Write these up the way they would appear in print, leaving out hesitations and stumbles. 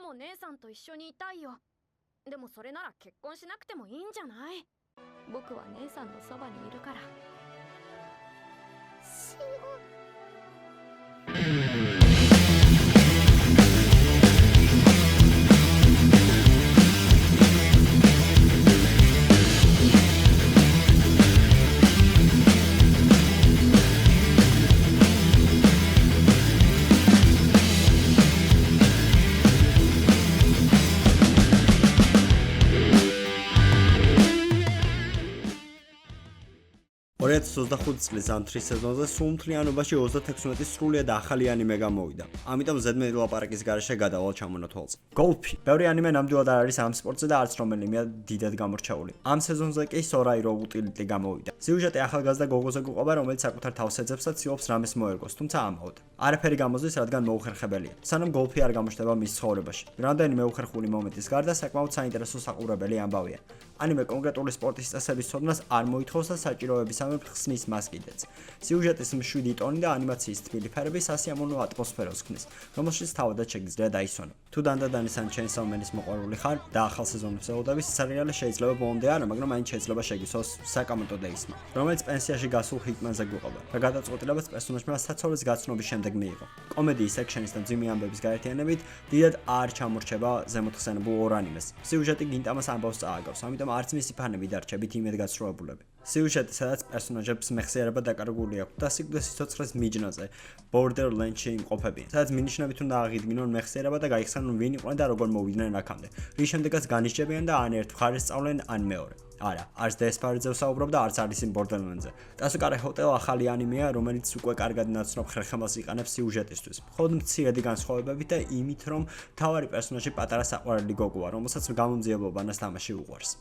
も姉さんと一緒にいたいよ。でもそれなら結婚しなくてもいいんじゃない？僕は姉さんのそばにいるから。しおん。Orets 25 წლის ზამთრის სეზონზე სულ მთლიანობაში 36 სრულიად ახალი ანიმე გამოვიდა. ამიტომ ზედმეტი ლაპარაკის გარეშე გადავალ ჩამონათვალზე. Golfi. ბევრი ანიმე ნამდვილად არ არის ამ სპორტზე და არც რომელიმე დიდად გამორჩეული. ამ სეზონზე კი Sora Hero Utility გამოვიდა. სიუჟეტი ახალგაზრდა გოგოზე გვიყვება, რომელიც საკუთარ თავს ეძებს და ცდილობს რამეს მოერგოს, თუმცა ამაოდ. არაფერი გამოზის, რადგან მოუხერხებელია. სანამ Golfi არ გამოჩნდება მის ცხოვრებაში. რამდენი მეუხერხული მომენტის გარდა საკმაოდ საინტერესო საყურებელი ამბავია. ანიმე კონკრეტული სპორტის წესების ცოდნას არ მოითხოვს და საჭიროებისამებრ ხსნის მას კიდეც. სიუჟეტის მშვიდი ტონი და ანიმაციის თბილი ფერები სასიამოვნო ატმოსფეროს ქმნის, რომელშიც თავადაც შეგიძლია დაისვენო. თუ დანდადანის ან Chainsaw Man-ის მოყვარული ხარ და ახალ სეზონის ელოდების, სერიალი შეიძლება ბოლომდე არა, მაგრამ მაინც შეიძლება შეგისვას საკამოტო დეისმა, რომელიც პენსიაში გასულ ჰიტმანზე გვიყვება და გადაწყვეტილებას პერსონაჟმა საცოლის გაცნობის შემდეგ მიიღო. კომედიის, ექშენის და მძიმე ამბების გაერთიანებით დიდად არ ჩამორჩება ზემოთხსენებულ ორ ანიმეს. სიუჟეტი გინტამას ამბავს წააგავს, ამიტომ არც მისი ფანები დარჩებით იმედგაცრუებულები. სიუჟეტი, სადაც პერსონაჟებს მეხსიერება დაკარგული აქვს და სიკვდილის სიცოცხლის მიჯნაზე, Borderlands-ში იმყოფებიან, სადაც მინიშნებით უნდა აღიდგინონ მეხსიერება და გაიხსენონ ვინ იყვნენ და როგორ მოვიდნენ აქამდე. რის შემდეგაც განისჯებიან და ან ერთ მხარეს სწავლენ, ან მეორე. არა, არც Desperate-ზე ვსაუბრობ და არც არის იმ Borderlands-ზე. Tasukare Hotel ახალი ანიმეა, რომელიც უკვე კარგად ნაცნობ ხერხემალს იყენებს სიუჟეტისთვის. მხოლოდ მცირედი განსხვავებებით და იმით, რომ მთავარი პერსონაჟი პატარა საყვარელი გოგოა, რომელსაც გამომძიებლობანას თამაში უყვარს.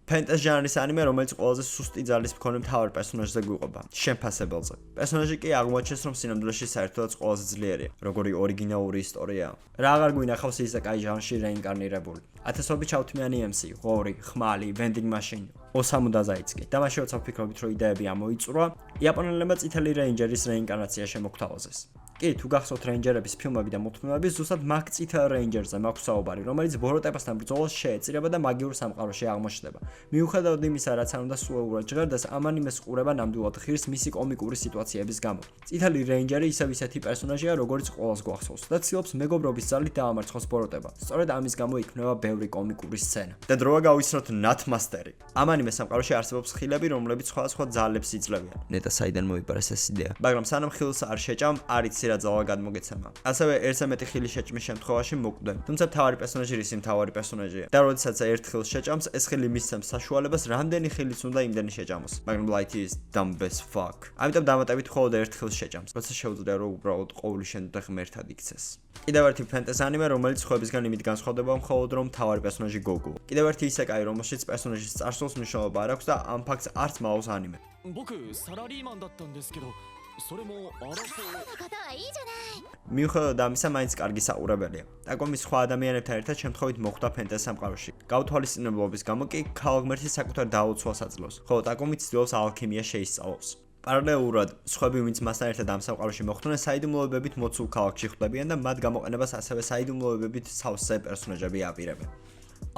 Fantasy ჟანრის ანიმე, რომელიც ყველაზე სუსტი ძალის მქონე მთავარ პერსონაჟზე გვიყვება, შემფასებელზე. პერსონაჟი კი აღმოაჩენს, რომ სინამდვილეში საერთოდაც ყველაზე ძლიერია, როგორი ორიგინალური ისტორიაა. რა აღარ გვინახავს ისეკაი ჟანრში რეინკარნირებული. ათასობით ჩავთმიანი MC, ღორი, ხმალი, vending machine, ოსამუ დაზაიცკი. და მაშინ როცა ვფიქრობთ, რომ იდეები ამოიწურვა, იაპონელებმა წითელი რეინჯერის რეინკარნაცია შემოგთავაზეს. კი, თუ გახსოვთ რეინჯერების ფილმები და მულტფილმები, ზუსტად მაგ წითელ რეინჯერზე მაქვს საუბარი, რომელიც ბოროტებასთან ბრძოლას შეეწირება და მაგიურ სამყაროში აღმოჩნდება. მიუხედავად იმისა, რაც არ უნდა სულეულად ჟღერდეს, ამ ანიმეს ყურება ნამდვილად ღირს მისი კომიკური სიტუაციების გამო. წითელი რეინჯერი ისევ ისეთი პერსონაჟია, როგორც ყოველს გვახსოვს და ცდილობს მეგობრობის ძალით დაამარცხოს ბოროტება. სწორედ ამის გამო იქნება ბევრი კომიკური სცენა. და დროა გავისროთ ნათმასტერი. ამ ანიმეს სამყაროში არსებობს ხილები, რომლებიც სხვადასხვა ძალებს იძლევიან. ნეტა საიდან მოიპარეს ეს იდეა? მაგრამ სანამ ხილს არ შეჭამ, არ იცი რა ძალა გადმოგეცემა. ასევე ერთზე მეტი ხილის შეჭმის შემთხვევაში მოკვდენ. თუმცა მთავარი პერსონაჟი რის მთავარი პერსონაჟია. და როდესაც ერთ ხილს შეჭამს, ეს ხილი მისცემს საშუალებას რამდენი ხილიც უნდა იმდენი შეჭამოს. მაგრამ Light is dumb as fuck. ამიტომ დამატებით მხოლოდ ერთ ხილს შეჭამს, როცა შეუძლია რომ უბრალოდ ყოველი შენდე ღმერთად იქცეს. კიდევ ერთი ფენტეზი ანიმე, რომელიც ხვებისგან იმით განსხვავდება მხოლოდ რომ მთავარი პერსონაჟი გოგოა. კიდევ ერთი ისეკაი, რომელშიც პერსონაჟის წარსულს მნიშვნელობა არ აქვს და ამ ფაქტს არც მალავს ანიმე. 僕サラリーマンだったんですけどそれも争うことはいいじゃない。 მიუხედავად ამისა, მაინც კარგი საყურებელია. ტაკომის სხვა ადამიანებთან ერთად შემთხვევით მოხვდა ფენტეზი სამყაროში. გაუთვალისწინებლობის გამო კი ქალღმერთი საკუთარ დაუცვას აძლევს, ხოლო ტაკომი ცდილობს ალქიმია შეისწავლოს. პარალელურად, სხვები, ვინც მასთან ერთად ამ სამყაროში მოხვდნენ, საიდუმლოებებით მოცულ ქალაქში ხვდებიან და მათ გამოყენებას ასევე საიდუმლოებებით სავსე პერსონაჟები აპირებენ.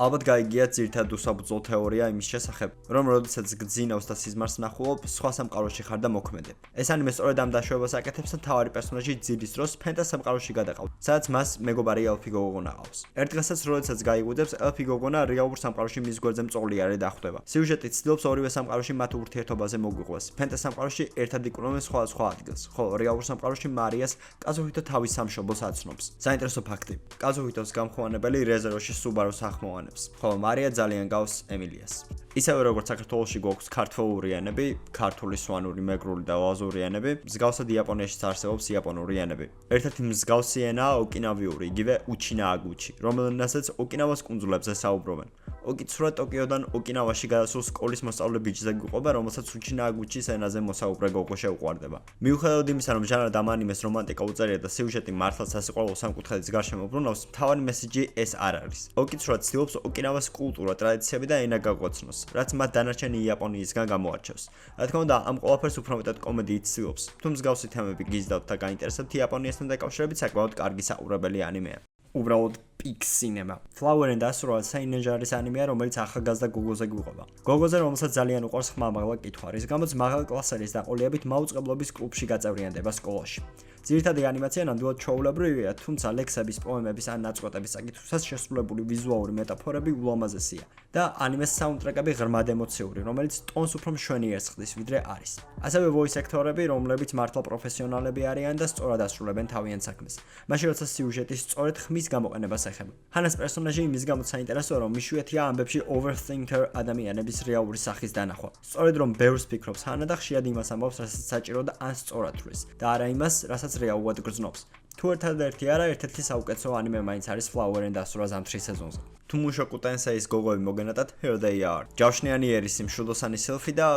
ალბათ გაიგია ძირითადად უსაბრძოლო თეორია იმის შესახებ, რომ როდესაც გძინავს და სიზმარს ნახულობ, სხვა სამყაროში ხარ და მოქმედებ. ეს ანიმე სწორედ ამ დაშვებას აკეთებს და მთავარი პერსონაჟი ძილის დროს ფენტაზ სამყაროში გადაყავს, სადაც მას მეგობარი ელფი გოგონა ყავს. ერთ დღესაც როდესაც გაიგუდებს, ელფი გოგონა რეალურ სამყაროში მის გვერდზე მწოლიარე დახვდება. სიუჟეტი ცდილობს ორივე სამყაროში მათ ურთიერთობაზე მოგვიყვეს. ფენტაზ სამყაროში ერთად იკვლევენ სხვადასხვა ადგილს, ხოლო რეალურ სამყაროში მარიას კაზუჰიტო თავის სამშობლოს აცნობს. საინტერესო ფაქტი: კაზუჰიტოს გამხმოვანებელი რეზერვაში სუბარუს ახმოვანებს. ხოლო მარია ძალიან გავს ემილიას. ისევე როგორც საქართველოში გვაქვს ქართული ენები, ქართული, სვანური, მეგრული და ლაზური ენები, მსგავსად იაპონიაშიც არსებობს იაპონური ენები. ერთ-ერთი მსგავსი ენაა ოკინავიური, იგივე უჩინააგუჩი, რომელზეც ოკინავას კუნძულებზე საუბრობენ. ოკიცურა ტოკიოდან ოკინავაში გადასულ სკოლის მოსწავლე ბიჭზე გვიყვება, რომელსაც უჩინააგუჩის ენაზე მოსაუბრე გოგო შეუყვარდება. მიუხედავად იმისა, რომ ჟანრად ამ ანიმეს რომანტიკა უწერია და სიუჟეტი მართლაც სასიყვარულო სამკუთხედის გარშემო ბრუნავს, მთავარი მესიჯი ეს არ არის. ოკიცურა ცდილობს ოკინავას კულტურა, ტრადიციები და ენა გაგვაცნოს, რაც მათ დანარჩენი იაპონიისგან გამოარჩევს. რა თქმა უნდა, ამ ყველაფერს უფრო მეტად კომედიით ცდილობს. თუ მსგავსი თემები გიზდავთ და გაინტერესებთ, იაპონიასთან დაკავშირებით საკმაოდ კარგი საყურებელი ანიმეა. უბრალოდ პიკ სინემა. Flower and Astro საინჟარის ანიმეა, რომელიც ახალგაზრდა გოგოზე გვიყვება. გოგოზე, რომელსაც ძალიან უყვარს ხმამაღლა კითხვა, რის გამოც მაღალ კლასელის დაყოლებით მაუწყებლობის კლუბში გაწევრიანდება სკოლაში. ძირითადი ანიმაცია ნამდვილად ჩვეულებრივია, თუმცა ლექსების, პოემების ან ნაწყვეტების საკითხვისას შესრულებული ვიზუალური მეტაფორები ულამაზესია და ანიმეს საუნდტრეკები ღრმად ემოციური, რომელიც ტონს უფრო მშვენი ერწყმის, ვიდრე არის. ასევე voice actor-ები, რომლებიც მართლა პროფესიონალები არიან და სწორად ასრულებენ თავიანთ საქმეს. მაშინ როცა სიუჟეტის სწორედ ხმის გამოყენებას ეხება. ჰანას პერსონაჟი იმის გამო საინტერესოა, რომ იშვიათია ამბებში overthinker ადამიანების რეალური სახის დანახვა. სწორედ რომ ბევრს ფიქრობს ჰანა და ხშირად იმას ამბობს, რასაც საჭირო და ან სწორად თვლის და არა იმას, რასაც რეალურად გრძნობს. თუ ერთადერთი არა, ერთ-ერთი საუკეთესო ანიმე მაინც არის Flower and Astro ზამთრის სეზონზე. თუ მუშოკუ ტენსეის გოგოები მოგენატათ, here they are. ჯავშნიანი ერისი, მშვილდოსანი სელფი და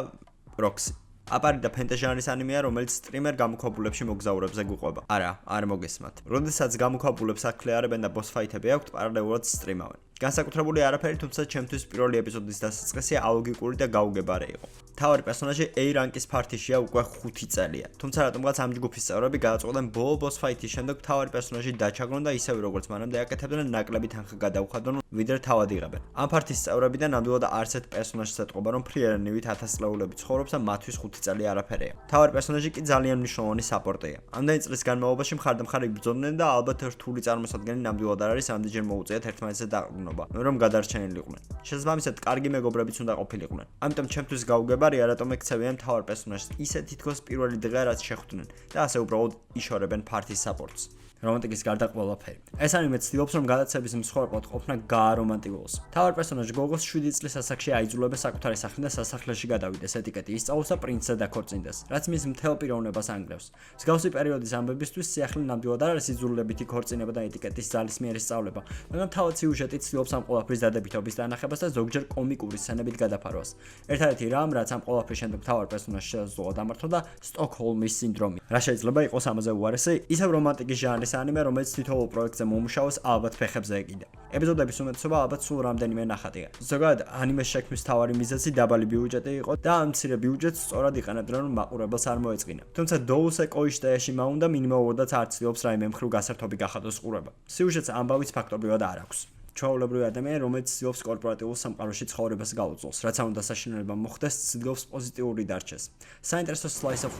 Roxy. აპარიდა ფენტეზი ჟანრის ანიმეა, რომელიც სტრიმერ გამოქვაბულებში მოგზაურებზე გვიყვება. არა, არ მოგესმათ. როდესაც გამოქვაბულებს აკლეარებენ და boss fight-ები აქვთ, პარალელურად სტრიმავენ. განსაკუთრებული არაფერი, თუმცა ჩემთვის პირველი ეპიზოდის დასაწყისი ალოგიკური და გაუგებარი იყო. მთავარი პერსონაჟი A რანკის ფარტიშია უკვე 5 წელია. თუმცა რატომღაც ამ ჯგუფის წევრები გადაწყვეტენ ბოლო boss fight-ის შემდეგ მთავარი პერსონაჟი დაჩაგრონ და ისევე როგორც მანამდე აკეთებდნენ ნაკლები თანხა გადაუხადონ, ვიდრე თავად იღებენ. ამ ფარტის წევრებიდან ნამდვილად არც ერთ პერსონაჟს ეთყობა, რომ ფრიერენივით 1000 წლეულებით ცხოვრობს და მათთვის 5 წელი არაფერია. მთავარი პერსონაჟი კი ძალიან მნიშვნელოვანი საპორტია. ამდენი წლის განმავლობაში მხარდამხარ იბრძოდნენ და ალბათ რთული წარმოსადგენი ნამდვილად არ არის ამდენჯერ მოუწიათ ერთმანეთზე დაყრდნობა, რომ გადარჩენილიყვნენ. შესაბამისად, კარგი მეგობრებიც უნდა ყოფილიყვნენ. ამიტომ ჩემთვის გაუგებარია, რატომ ექცევიან მთავარ პერსონაჟს ისე თითქოს პირველი დღე რაც შეხვდნენ და ასე უბრალოდ იშორებენ ფარტის საპორტს. რომანტიკის გარდა ყველაფერი. ეს ანიმე ცდილობს, რომ გადაცემის მსხვერპლად ყოფნა გაარომანტიკულოს. მთავარ პერსონაჟ გოგოს 7 წლის ასაკში აიძულებენ საკუთარი სახლი და სასახლეში გადავიდეს, ეტიკეტი ისწავლოს და პრინცზე დაქორწინდეს, რაც მის მთელ პიროვნებას ანგრევს. მსგავსი პერიოდის ამბებისთვის სიახლე ნამდვილად არ არის იძულებითი ქორწინება და ეტიკეტის ძალისმიერი სწავლება, მაგრამ თავად სიუჟეტი ცდილობს ამ ყველაფრის დადებითობის დანახებას და ზოგჯერ კომიკური სცენებით გადაფარვას. ერთადერთი რამ, რაც ამ ყველაფრის შემდეგ მთავარ პერსონაჟს შეეძლო დამართვა და სტოკჰოლმის სინდრომი. რა შეიძლება იყოს ამაზე უარესი, ისევ რომანტიკის ჟანრის ანიმე, რომელიც თითოეულ პროექტზე მომუშავოს ალბათ ფეხებზე ეკიდა. ეპიზოდების უმეტესობა ალბათ სულ რამდენიმე ნახატია. ზოგადად, ანიმეს შექმნის მთავარი მიზეზი დაბალი ბიუჯეტი იყო და ამ მცირე ბიუჯეტს სწორად იყენებდნენ, რომ მაყურებელს არ მოეწყინა. თუმცა Deus Ex Ishtaeshi მაუნდა მინიმალურადაც არ ცდილობს რაიმე მხრივ გასართობი გახადოს ყურება. სიუჟეტს ამბავიც ფაქტობრივად არ აქვს. ჩვეულებრივი ადამიანი, რომელიც ცდილობს კორპორატიულ სამყაროში ცხოვრებას გაუძლოს, რაც არ უნდა საშინელება მოხდეს, ცდილობს პოზიტიური დარჩეს. საინტერესო slice of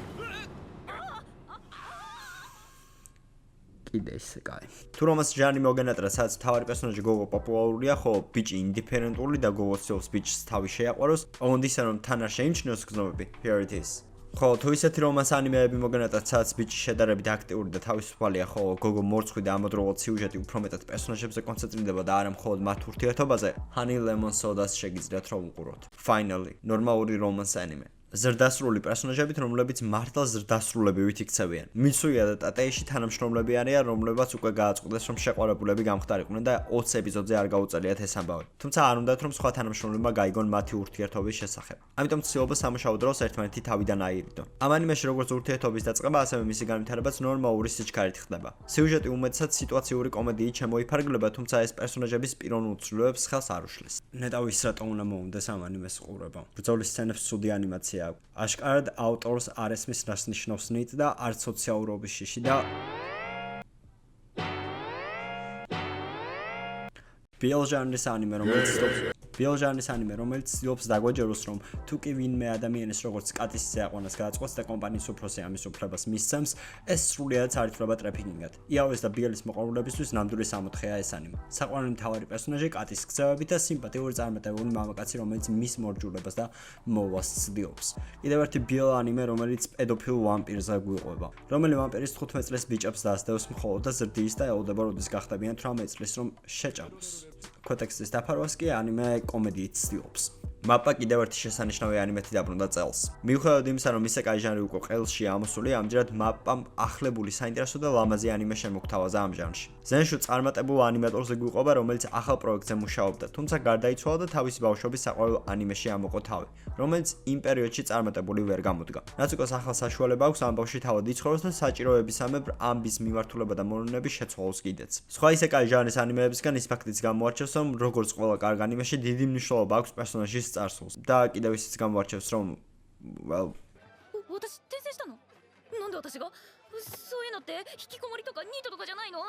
კიდე ისე კაი. თუ რომელს ჟანრი მოგენატრა, სადაც მთავარი პერსონაჟი გოგო პოპულარულია, ხო ბიჭი ინდიფერენტული და გოგო ცდილობს ბიჭს თავი შეაყვაროს, ოღონდ ისე რომ თან არ შეიმჩნიოს გზნობები, here it is. ხო, თუ ისეთი რომანს ანიმეები მოგენატრათ, სადაც ბიჭი შედარებით აქტიური და თავისუფალია, ხო, გოგო მორცხვი და ამავდროულად სიუჟეტი უფრო მეტად პერსონაჟებზე კონცენტრირდება და არა მხოლოდ მათ ურთიერთობაზე, Honey Lemon Soda-ს შეგიძლიათ რომ უყუროთ. Finally, ნორმალური რომანს ანიმე. ზრდასრული პერსონაჟებით, რომლებიც მართლა ზრდასრულებივით იქცევიან. მიცუია და ტატეიში თანამშრომლები არიან, რომლებაც უკვე გააწყვეტეს, რომ შეყვარებულები გამხდარიყვნენ და 20 ეპიზოდზე არ გაუწელიათ ეს ამბავი. თუმცა არ უნდათ, რომ სხვა თანამშრომლებმა გაიგონ მათი ურთიერთობის შესახებ. ამიტომ ცდილობა სამუშაო დროს ერთმანეთი თავიდან აირიდონ. ამ ანიმეში როგორც ურთიერთობის დაწყება, ასევე მისი განვითარებაც ნორმალური სიჩქარით ხდება. სიუჟეტი უმეტესად სიტუაციური კომედიით შემოიფარგლება, თუმცა ეს პერსონაჟების პიროვნულ ცვლილებებს ხელს არ უშლის. ნეტავ ის რატომ უნდა მოუნდეს ამ ანიმეს ყურება. ბრძოლის სცენებს ცუდი ანიმაცია. აშკარად ავტორს არ ესმის რას ნიშნავს ნით და არც სოციალურობის შიში და BL ჟანრის ანიმე, რომელიც ცდილობს დაგვაჯეროს, რომ თუ კი ვინმე ადამიანის როგორც კატის ზეაყვანას გააწყვეტს და კომპანიის უფროსი ამის უფლებას მისცემს, ეს სრულიად არ ითვლება ტრაფიკინგად. იავეს და BL-ის მოყვარულებისთვის ნამდვილი სამოთხეა ეს ანიმე. საყვარელი მთავარი პერსონაჟი კატის გზევებით და სიმპათიური წარმატებული მამაკაცი, რომელიც მის მორჯულებას და მოვას ცდილობს. კიდევ ერთი BL ანიმე, რომელიც პედოფილ ვამპირზე გვიყვება, რომელიც ვამპირის 15 წლის ბიჭებს დაასდევს მხოლოდ და ზრდის და ელოდება, როდის გახდებიან 18 წლის რომ შეჭამოს. კოტექსტის დაფარვას კი ანიმე კომედიით ცდილობს. მაპა კიდევ ერთი შესანიშნავი ანიმეთი დაბრუნდა წელს. მიუხედავად იმისა, რომ ისეკაი ჟანრი უკვე ყელშია ამოსული, ამჯერად მაპამ ახლებული საინტერესო და ლამაზი ანიმე შემოგთავაზა ამ ჟანრში. ზენშუ წარმატებულ ანიმატორზე გვიყვება, რომელიც ახალ პროექტზე მუშაობდა, თუმცა გარდაიცვალა და თავისი ბავშვობის საყვარელ ანიმეში ამოყო თავი, რომელიც იმ პერიოდში წარმატებული ვერ გამოდგა. რაც უკვე ახალ საშუალება აქვს ამ ბავშვი თავად იცხოვროს და საჭიროებისამებრ ამბის მიმართულება და მონონები შეცვალოს კიდეც. სხვა ისეკაი ჟანრის ანიმეებისგან ის ფაქტიც გამოარჩევს, რომ როგორც ყველა კარგ ანიმეში დიდი მნიშვნელობა აქვს პერსონაჟის წარსულს და კიდევ ისიც გამოარჩევს, რომ私転生したの？なんで私が？そういうのって引きこもりとかニートとかじゃないの？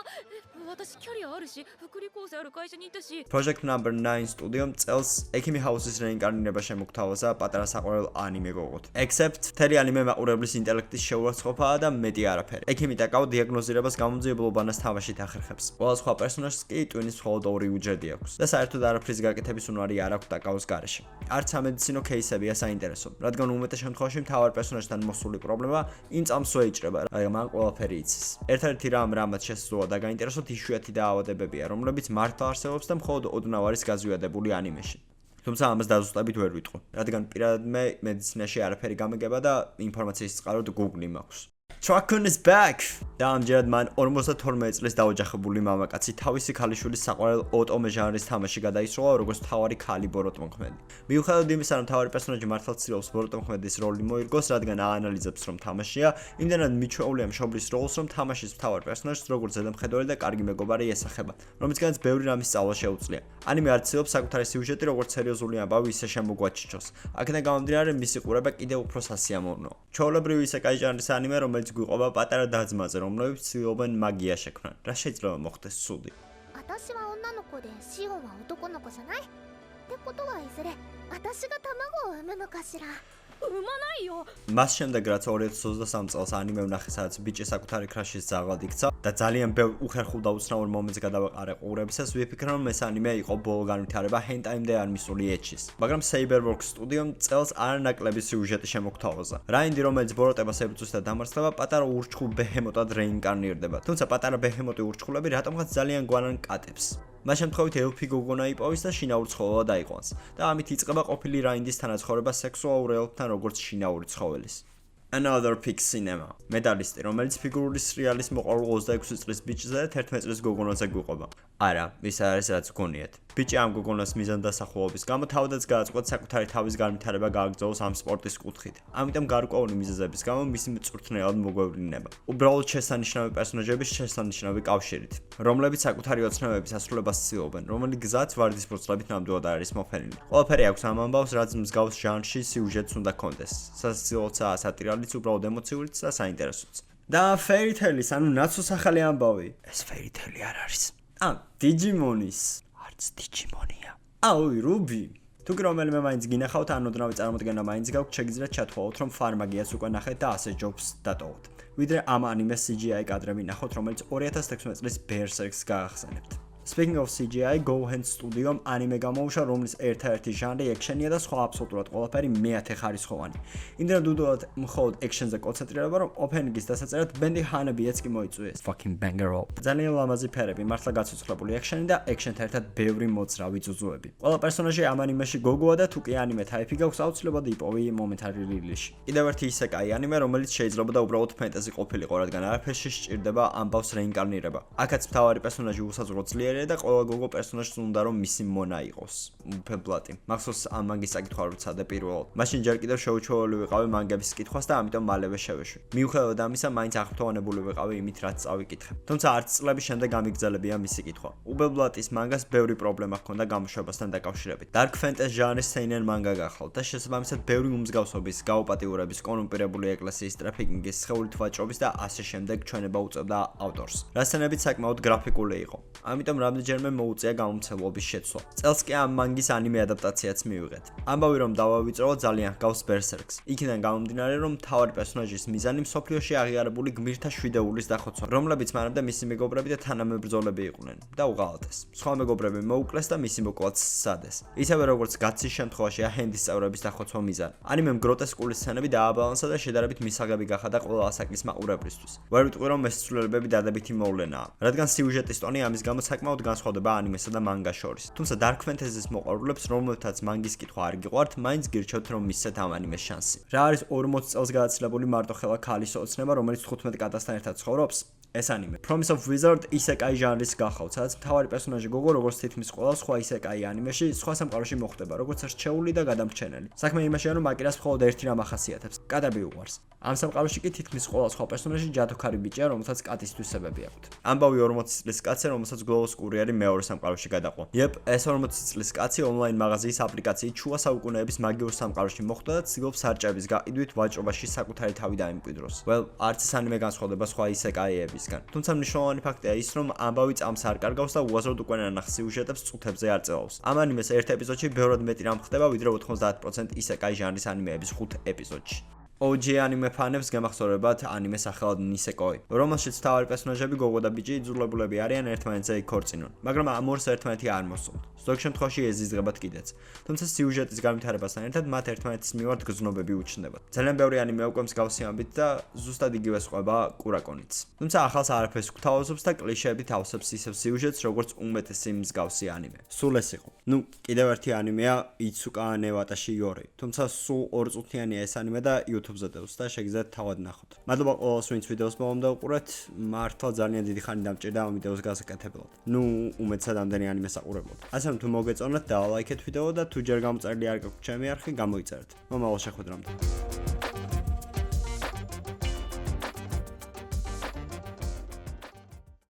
私キャリアあるし福利厚生ある会社にいたし Project Number 9 სტუდიომ წელს Ekimi House-ის რეინკარნირება შემოგთავაზა პატარა საყვარელ ანიმე გოგოთ. Except მთელი ანიმე მაყურებლის ინტელექტის შეურაცხყოფაა და მეტი არაფერი. Ekimi Takao დიაგნოზირებას გამოძიებულობანას თამაშით ახერხებს. ყველა სხვა პერსონაჟს კი ტვინის მხოლოდ 2 უჯრედი აქვს და საერთოდ არაფრის გაკეთების უნარი არ აქვს Takaos გარეშე. არც სამედიცინო кейსებია საინტერესო, რადგან უმეტეს შემთხვევაში მთავარ პერსონაჟთან მოსული პრობლემა იმ წამსვე იჭრება, რადგან მან ყველაფერი იცის. ერთ-ერთი რამაც შესაძლოა და გაინტერესოთ იშვიათი დაავადებებია, რომლებიც მართლა არსებობს და მხოლოდ ოდნავ არის გაზვიადებული ანიმეში. თუმცა ამას დაზუსტებით ვერ ვიტყვი, რადგან პირადად მე მედიცინაში არაფერი გამეგება და ინფორმაციის წყაროდ Google მაქვს. Truckun is back! და ამჯერად მან 52 წლის დაოჯახებული მამაკაცი თავისი ქალიშვილის საყვარელ ოტომე ჟანრის თამაში გადაისროლა როგორც მთავარი ქალი ბოროტმოქმედი. მიუხედავად იმისა, რომ მთავარი პერსონაჟი მართლაც ცდილობს ბოროტმოქმედის როლი მოირგოს, რადგან აანალიზებს, რომ თამაშია, იმდენად მიჩვეულია მშობლის როლს, რომ თამაშის მთავარ პერსონაჟს როგორც ზედამხედველი და კარგი მეგობარი ესახება, რომლისგანაც ბევრი რამის სწავლა შეუძლია. ანიმე არ ცდილობს საკუთარი სიუჟეტი როგორც სერიოზული ამბავი ისე შემოგვაჩიჩოს. აქედან გამომდინარე, მისი ყურება კიდევ უფრო სასიამოვნოა. ჩვეულებრივი ისეკაი ჟანრის ანიმე, რომელიც გვიყვება პატარა და-ძმაზე, რომლებიც ცდილობენ მაგია შექმნან. რა შეიძლება მოხდეს ცუდი? 私は女の子でシオンは男の子じゃない？ってことはいずれ私が卵を産むのかしら？産まないよ。 მას შემდეგ რაც 2023 წელს ანიმე ვნახე, სადაც ბიჭი საკუთარი ქრაშის ზაღად იქცა და ძალიან ბევრ უხერხულ და უცნაურ მომენტს გადავაყარე ყურებისას, ვიფიქრე, რომ ეს ანიმე იყო ბოლო განვითარება ჰენტაიმდე არ მისული ეჩის. მაგრამ Saberworks სტუდიომ წელს არანაკლები სიუჟეტი შემოგთავაზა. რაინდი, რომელიც ბოროტებას ებრძვის და დამარცხება, პატარა ურჩხულ ბეჰემოტად რეინკარნირდება. თუმცა პატარა ბეჰემოტი ურჩხულები რატომღაც ძალიან გვანან კატებს. მას შემთხვევით ელფი გოგონა იპოვის და შინაურ ცხოველად აიყვანს და ამით იწყება ყოფილი რაინდის თანაცხოვრება სექსუალურ ელფთან როგორც შინაური ცხოველის. Another Pig Cinema. Medalisti, რომელიც ფიგურული სრიალის მოყვარულ 26 წლის ბიჭზე და 11 წლის გოგონაზე გვიყვება. არა, ის არის რაც გონიათ. ბიჭი ამ გოგონას მიზანდასახულობის გამო თავადაც გააწყვეტს საკუთარი თავის განვითარება გააგრძელოს ამ სპორტის კუთხით. ამიტომ გარკვეული მიზეზების გამო მისი მწვრთნელად მოგვევლინება. უბრალოდ შესანიშნავი პერსონაჟების შესანიშნავი კავშირით, რომლებიც საკუთარი ოცნებების ასრულებას ცდილობენ, რომელი გზაც ვარდისფროცლებით ნამდვილად არის მოფენილი. ყველაფერი აქვს ამ ამბავს, რაც მსგავს ჟანრში სიუჟეტს უნდა კონდეს. სასაცილოა სატირალიც, უბრალოდ ემოციურიც და საინტერესოც. და Fairy Tail-ის, ანუ ნაცოს ახალი ამბავი. ეს Fairy Tail არ არის. Digimon-ის. არც Digimon-ია. აუი, Ruby. თუ კი რომელიმე მაინც გინახავთ, ან ოდნავი წარმოდგენა მაინც გაქვთ, შეგიძლიათ ჩათვალოთ, რომ ფარმაგიას უკვე ნახეთ და ასე ჯობს დატოვოთ. ვიდრე ამ ანიმეს CGI კადრები ნახოთ, რომელიც 2016 წლის Berserk-ს გაახსენებთ. Speaking of CGI, GoHand სტუდიომ ანიმე გამოუშვა, რომლის ერთ-ერთი ჟანრი ექშენია და სხვა აბსოლუტურად ყველაფერი მეათე ხარისხოვანი. იმდენად უდავად მხოლოდ ექშენზე კონცენტრირება, რომ ოპენინგის დასაწერად ბენდი ჰანებიეც კი მოიწვიეს. Fucking banger all. ძალიან ლამაზი ფერები, მართლა გაცოცხლებული ექშენი და ექშენთან ერთად ბევრი მოძრავი ძუძუები. ყველა პერსონაჟი ამ ანიმეში გოგოა და თუ კი ანიმე ტაიპი გაქვს, აუცილებლად იპოვი მომენტარი რილიზში. კიდევ ერთი ისეკაი ანიმე, რომელიც შეიძლება და უბრალოდ ფენტეზი ყოფილიყო, რადგან არაფერში სჭირდება ამბავს რეინკარნირება. აქაც მთავარი პერსონაჟი უსაზღვრო ძლიერი და ყველა გოგო პერსონაჟს უნდა რომ მისი მონა იყოს. უფებლატი. მახსოვს ამ მაგის საკითხვა როცადე პირველად. მაშინ ჯერ კიდევ შეუჩვეული ვიყავი მანგების კითხვას და ამიტომ მალევე შევეშვი. მიუხედავად ამისა, მაინც აღფრთოვანებული ვიყავი იმით, რაც წავიკითხე. თუმცა არც წლების შემდეგ გამიგრძელებია მისი კითხვა. უფებლატის მანგას ბევრი პრობლემა ჰქონდა გამოშვებასთან დაკავშირებით. Dark Fantasy ჟანრის seinen manga გახლავთ და შესაბამისად ბევრი უმსგავსობის, გაუპატიურების, კონუპირებული ეკლესიის ტრაფიკინგის, სხეულით ვაჭრობის და ასე შემდეგ ჩვენება უწევდა ავტორს. რასცენებით საკმაოდ გრაფიკული იყო. ამიტომ რამდენჯერმე მოუწია გამომცემლობის შეცვლა. წელს კი ამ მანგის ანიმე ადაპტაციაც მივიღეთ. ამბავი რომ დავავიწროვო ძალიან ჰგავს Berserk-ს. იქიდან გამომდინარე რომ მთავარი პერსონაჟის მიზანი მსოფლიოში აღიარებული გმირთა შვიდეულის დახოცვა, რომლებიც მანამდე მისი მეგობრები და თანამებრძოლები იყვნენ და უღალატეს. სხვა მეგობრები მოუკლეს და მისი მოკლაც სცადეს. ისევე როგორც გაცის შემთხვევაშია ჰენდის წევრების დახოცვა მიზანი. ანიმემ გროტესკული სცენები დააბალანსა და შედარებით მისაღები გახადა ყველა ასაკის მაყურებლისთვის. ვერ ვიტყვი რომ ეს ცვლილებები დადებითი მოვლენაა, რადგან სიუჟეტის ტონი ამის გამო საკმაოდ განსხვავდება ანიმესა და მანგას შორის. თუმცა Dark Fantasy-ის მოყვარულებს, რომელთაც მანგის კითხვა არ გიყვართ, მაინც გირჩევთ რომ მისცეთ ამ ანიმეს შანსი. რა არის 40 წელს გადაცილებული მარტოხელა ქალის ოცნება, რომელიც 15 კატასთან ერთად ცხოვრობს? ეს ანიმე. Promise of Wizard ისეკაი ჟანრის გახავთ, სადაც მთავარი პერსონაჟი გოგო როგორც თითქმის ყველა სხვა ისეკაი ანიმეში სხვა სამყაროში მოხდება, როგორც რჩეული და გადამრჩენელი. საქმე იმაშია, რომ აკირას მხოლოდ ერთი რამ ახასიათებს. კატები უყვარს. ამ სამყაროში კი თითქმის ყველა სხვა პერსონაჟი ჯადოქარი ბიჭია, რომელსაც კატის თვისებები აქვს. ამბავი 40 წლის კაცი, რომელსაც გლოვოს კურიერი მეორე სამყაროში გადაყვა. Yep, ეს 40 წლის კაცი ონლაინ მაღაზიის აპლიკაციით შუა საუკუნეების მაგიურ სამყაროში მოხვდა და ცდილობს სარჭების გაყიდვით ვაჭრობაში საკუთარი თავი დაემკვიდროს. Well, არც ეს ანიმე განსხვავდება სხვა ისეკაიებისგან. თუმცა მნიშვნელოვანი ფაქტია ის, რომ ამბავი წამს არ კარგავს და უაზროდ უკვე ნანახ სიუჟეტებს წუთებზე არ წელავს. ამ ანიმეს ერთ ეპიზოდში ბევრად მეტი რამ ხდება, ვიდრე 90% ისეკაი ჟანრის ანიმეების 5 ეპიზოდში. OG anime ფანებს გემახსოვრებათ ანიმე სახელად Nisekoi, რომელშიც მთავარი პერსონაჟები გოგო და ბიჭი იძულებულები არიან ერთმანეთზე იქორწინონ, მაგრამ ამ ორს ერთმანეთი არ მოსწონთ. ზოგ შემთხვევაში ეზიზღებათ კიდეც. თუმცა სიუჟეტის განვითარებასთან ერთად მათ ერთმანეთის მიმართ გრძნობები უჩნდებათ. ძალიან ბევრი ანიმე უკვე მსგავსი ამბით და ზუსტად იგივე სხვება კურაკონიც. თუმცა ახალს არაფერს გვთავაზობს და კლიშეებით ავსებს ისევ სიუჟეტს, როგორც უმეტესი მსგავსი ანიმე. სულ ეს იყო. კიდევ ერთი ანიმეა Itsuka ne Watashi Yori. თუმცა სულ 2 წუთიანია ეს ანიმე და YouTube-ზე დევს და შეგიძლიათ თავად ნახოთ. მადლობა ყველას, ვინც ვიდეოს მომდა უყურეთ. მართლა ძალიან დიდი ხანი დამჭირდა ამ ვიდეოს გასაკეთებლად. უმეტესად ამდენი ანიმე საყურებლად. ასე რომ თუ მოგეწონათ, დალაიქეთ ვიდეო და თუ ჯერ გამოწერილი არ გაქვთ ჩემი არხი, გამოიწერეთ. მომავალ შეხვედრამდე.